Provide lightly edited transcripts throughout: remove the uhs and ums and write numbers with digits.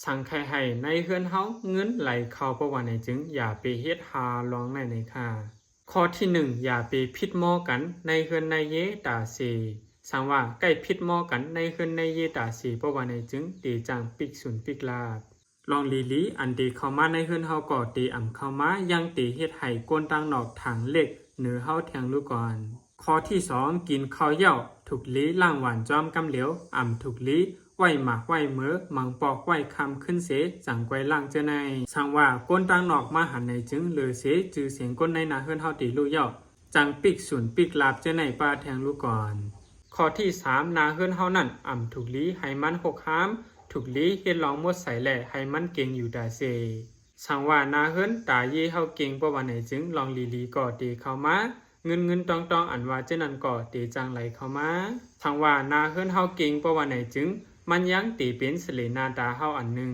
สังไข่ให้ในเฮือนเฮาเงินไหลเข้าประวันในจึงอย่าไปเฮ็ดหาลองในค่ะข้อที่อย่าไปพิดหม้อกันในเฮือนในเยตาเสสังว่าใกล้พิดหม้อกันในเฮือนในเยตาเสประวันในจึงตีจังปิกสุนปิกลาบลองลีอันตีเข้ามาในเฮือนเฮาก็ตีอ่ำเข้ามายังตีเฮ็ดให้ก้นตังนอกทางเล็กเหนือเฮาแทงลูกก่อนข้อที่กินข้าวเหย้าถูกลีล่างหวานจอมกำเหลียวอ่ำถูกลีไหวหมากไหวเมือมังปอกไหวคำขึ้นเสจังไกวล่างเจอในสังว่าก้นตังนอกมาหันในจึงเหลือเสจือเสียงก้นในนาเฮือนเฮาตีลูกเหย้าจังปิกสุนปิกลาบเจอในป้าแทงลูกก่อนข้อที่นาเฮือนเฮานั่นอ่ำถูกลีให้มันหกห้ามถูกลีเฮ็ดลองหมดใส่แหล่ให้มันเก่งอยู่ดาเซสังว่านาเฮือนตาเย่เฮาเก่งประวันไหนจึงลองลีก็ตีเข้ามาเงินตองอันว่าเจนั้นก็ตีจังไหลเข้ามาสังว่านาเฮือนเฮาเก่งประวันไหนจึงมันยังตีเป็นเสลนาดาเฮาอันหนึ่ง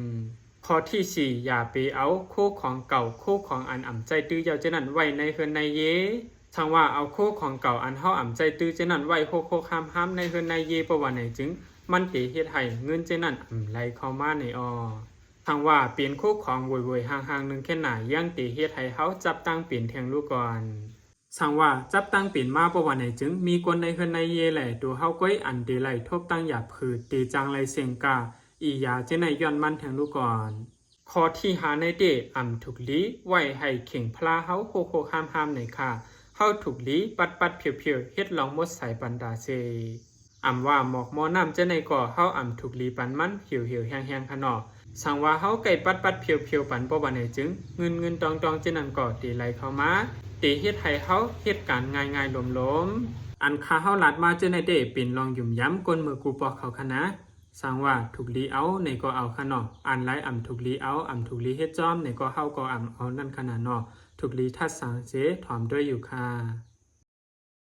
ข้อที่อย่าไปเอาคู่ของเก่าคู่ของอันอ่ำใจตื้อยาวเจนั้นไว้ในเฮือนในเยสังว่าเอาคู่ของเก่าอันเฮาอ่ำใจตื้อเจนั้นไว้โคห้ามในเฮือนในเยประวันไหนจึงมันตีเฮ็ดให้เงินเจนั้นอ่ำไหลเข้ามาในทางว่าเปลี่ยนคู่ของวยห่างๆหนึ่งแค่ไหนยังตีเฮ็ดให้เขาจับตั้งเปลี่ยนแทงลูกก่อนสังว่าจับตั้งเปลี่ยนมาประวันไหนจึงมีคนในเฮือนในเยแหล่ตัวเฮาก้อยอันตีไหลทบตั้งหยาบผืดตีจังไหลเสียงกาอียาเจในย้อนมันแทงลูกก่อนข้อที่ในเดอ่ำถูกลีไว้ให้เข่งพลาเฮาโคห้ามในค่ะเฮาถูกลีปัดเพียวเฮ็ดลองมดใส่ปันดาเซอ่ำว่าหมอกมอน้ำเจในก่อเฮาอ่ำถูกลีปันมันเหี่ยวแห้งขนอสังว่าเฮาไก่ปัดเพียวปันประวันไหนจึงเงินตองเจนันก่อตีไหลเข้ามาตีเฮ็ดให้เฮาเฮ็ดการง่ายล้มอันคาเฮาลัดมาเจในเดเป็นลองหยุ่มย้ำก้นมือกูปอกเขาคณะสังว่าถูกลีเอาในก็เอาขนออันไลอ่ำถูกลีเอาอ่ำถูกลีเฮ็ดจอมในก็เฮาก็อ่ำเอานั่นขนาดนอถูกลีทัดสังเจถอมด้วยอยู่ค่ะ